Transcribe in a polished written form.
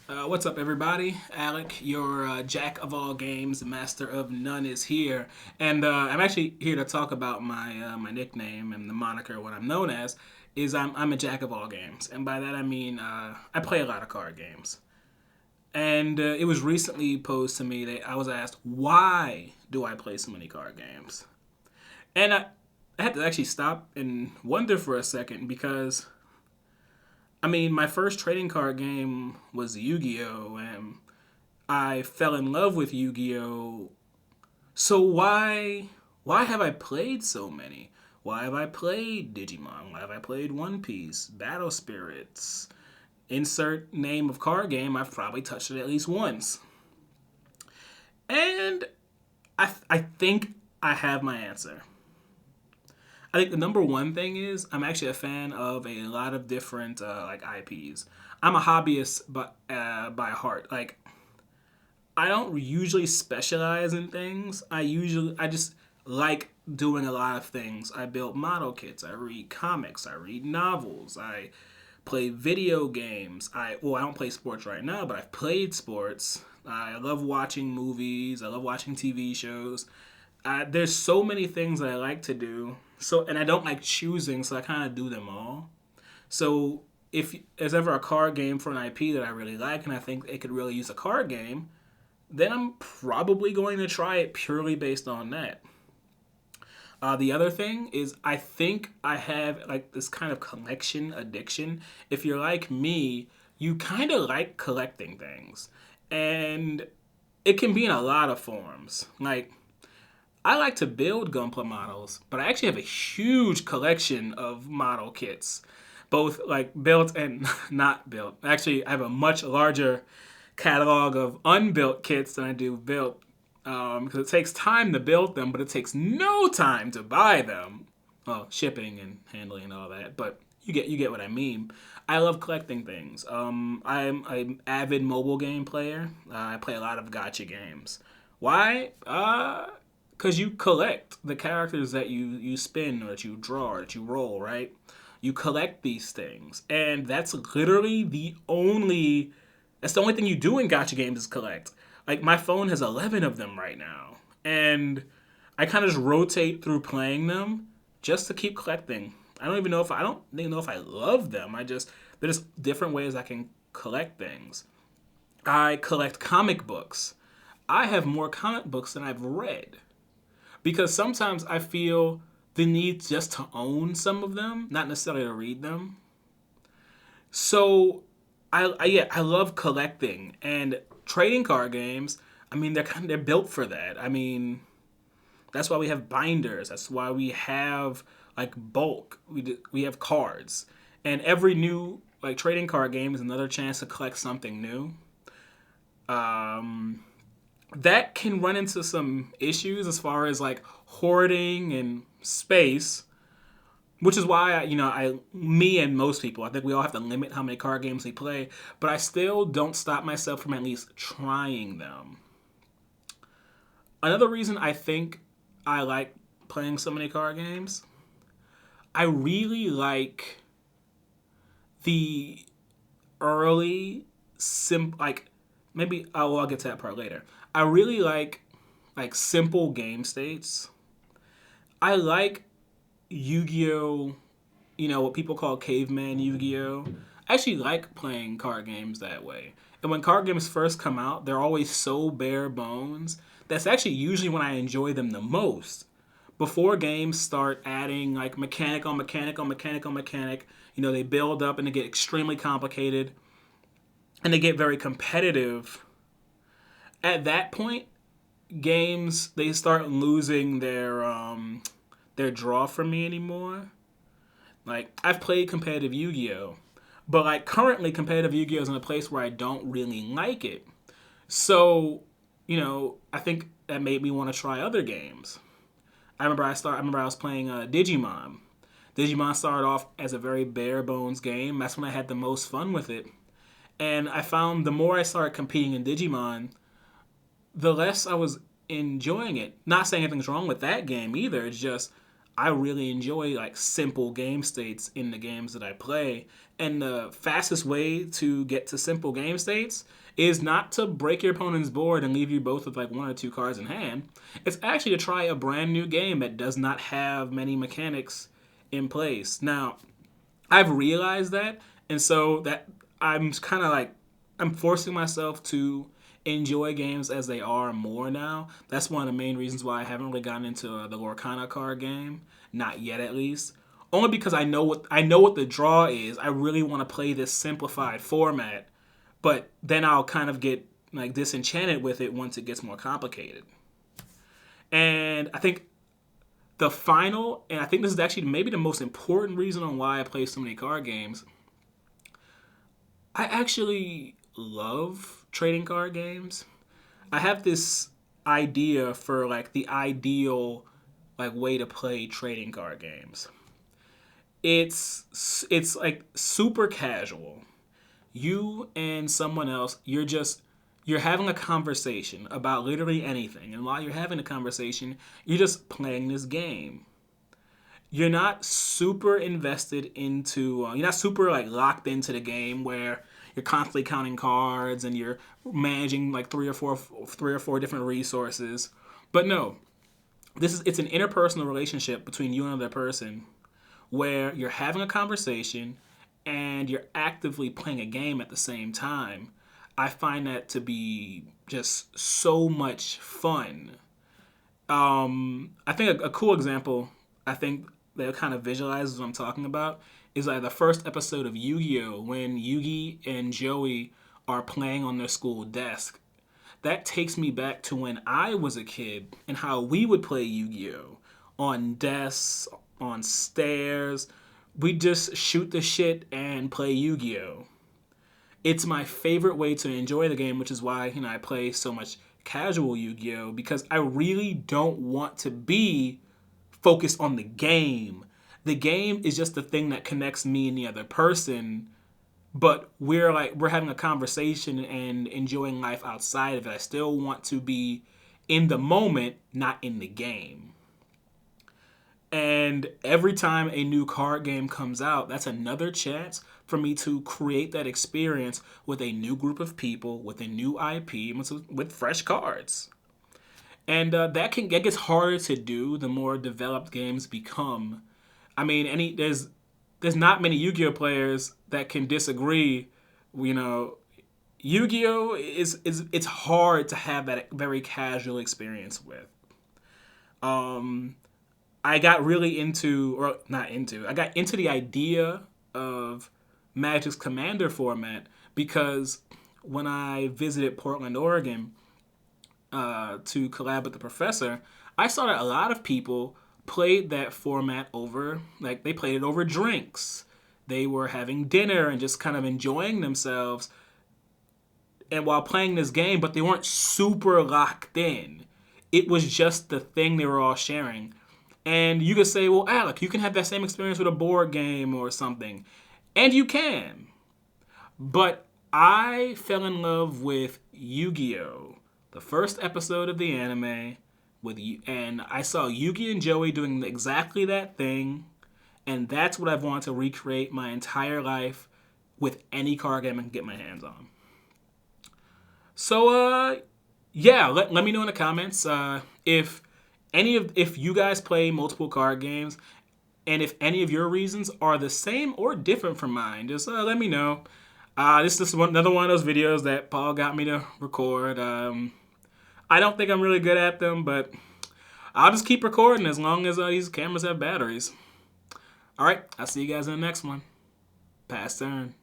What's up, everybody? Alec, your jack of all games, master of none, is here, and I'm actually here to talk about my nickname and the moniker. What I'm known as is I'm a jack of all games, and by that I mean I play a lot of card games. And it was recently posed to me that I was asked, why do I play so many card games? And I had to actually stop and wonder for a second because I mean, my first trading card game was Yu-Gi-Oh, and I fell in love with Yu-Gi-Oh. So why have I played so many? Why have I played Digimon? Why have I played One Piece, Battle Spirits? Insert name of card game. I've probably touched it at least once, and I think I have my answer. I think the number one thing is I'm actually a fan of a lot of different like IPs. I'm a hobbyist, but by heart. Like I don't usually specialize in things. I just like doing a lot of things. I build model kits. I read comics. I read novels. I play video games. I don't play sports right now, but I've played sports. I love watching movies. I love watching TV shows. There's so many things that I like to do. So and I don't like choosing, so I kind of do them all. So if there's ever a card game for an IP that I really like and I think it could really use a card game, then I'm probably going to try it purely based on that. The other thing is, I think I have like this kind of collection addiction. If you're like me, you kind of like collecting things, and it can be in a lot of forms. Like I like to build Gunpla models, but I actually have a huge collection of model kits, both like built and not built. Actually, I have a much larger catalog of unbuilt kits than I do built because it takes time to build them, but it takes no time to buy them. Well, shipping and handling and all that, but you get what I mean. I love collecting things. I'm an avid mobile game player. I play a lot of gotcha games. Why? Because you collect the characters that you spin or that you draw or that you roll, right? You collect these things, and that's the only thing you do in gotcha games is collect. Like my phone has 11 of them right now, and I kind of just rotate through playing them just to keep collecting. I don't even know if I love them. There's different ways I can collect things. I collect comic books. I have more comic books than I've read because sometimes I feel the need just to own some of them, not necessarily to read them. So I love collecting and trading card games. I mean, they're built for that. I mean, that's why we have binders. That's why we have like bulk. We have cards, and every new like trading card game is another chance to collect something new. Um, that can run into some issues as far as like hoarding and space, which is why me and most people, I think we all have to limit how many card games we play, but I still don't stop myself from at least trying them. Another reason I think I like playing so many card games, I really like the early like maybe I'll get to that part later. I really like simple game states. I like Yu-Gi-Oh, what people call caveman Yu-Gi-Oh. I actually like playing card games that way. And when card games first come out, they're always so bare bones. That's actually usually when I enjoy them the most. Before games start adding like mechanic on mechanic on mechanic on mechanic, they build up and they get extremely complicated and they get very competitive. At that point, games they start losing their draw for me anymore. Like I've played competitive Yu-Gi-Oh, but like currently competitive Yu-Gi-Oh is in a place where I don't really like it. So, I think that made me want to try other games. I remember I was playing Digimon. Digimon started off as a very bare bones game. That's when I had the most fun with it. And I found the more I started competing in Digimon, the less I was enjoying it. Not saying anything's wrong with that game either. It's just I really enjoy like simple game states in the games that I play. And the fastest way to get to simple game states is not to break your opponent's board and leave you both with like one or two cards in hand. It's actually to try a brand new game that does not have many mechanics in place. Now, I've realized that, and so that I'm kind of like I'm forcing myself to enjoy games as they are more now. That's one of the main reasons why I haven't really gotten into the Lorcana card game, not yet at least. Only because I know what the draw is. I really want to play this simplified format, but then I'll kind of get like disenchanted with it once it gets more complicated. And I think the final, and I think this is actually maybe the most important reason on why I play so many card games. I actually love trading card games. I have this idea for like the ideal like way to play trading card games. It's like super casual. You and someone else, you're having a conversation about literally anything, and while you're having a conversation, you're just playing this game. You're not super invested into, you're not super like locked into the game where you're constantly counting cards and you're managing like three or four different resources. But no, it's an interpersonal relationship between you and another person where you're having a conversation and you're actively playing a game at the same time. I find that to be just so much fun. I think a cool example, I think that kind of visualizes what I'm talking about, is like the first episode of Yu-Gi-Oh! When Yugi and Joey are playing on their school desk. That takes me back to when I was a kid and how we would play Yu-Gi-Oh! On desks, on stairs. We just shoot the shit and play Yu-Gi-Oh! It's my favorite way to enjoy the game, which is why, I play so much casual Yu-Gi-Oh! Because I really don't want to be focused on the game. The game is just the thing that connects me and the other person, but we're having a conversation and enjoying life outside of it. I still want to be in the moment, not in the game. And every time a new card game comes out, that's another chance for me to create that experience with a new group of people, with a new IP, with fresh cards. And that gets harder to do the more developed games become. I mean, there's not many Yu-Gi-Oh players that can disagree. Yu-Gi-Oh it's hard to have that very casual experience with. I got really I got into the idea of Magic's Commander format because when I visited Portland, Oregon, to collab with the professor, I saw that a lot of people played that format they played it over drinks. They were having dinner and just kind of enjoying themselves and while playing this game, but they weren't super locked in. It was just the thing they were all sharing. And you could say, well, Alec, you can have that same experience with a board game or something. And you can. But I fell in love with Yu-Gi-Oh! The first episode of the anime, and I saw Yugi and Joey doing exactly that thing. And that's what I've wanted to recreate my entire life with any card game I can get my hands on. So, yeah, let me know in the comments if you guys play multiple card games, and if any of your reasons are the same or different from mine. Just let me know. This is another one of those videos that Paul got me to record. I don't think I'm really good at them, but I'll just keep recording as long as these cameras have batteries. All right, I'll see you guys in the next one. Pass turn.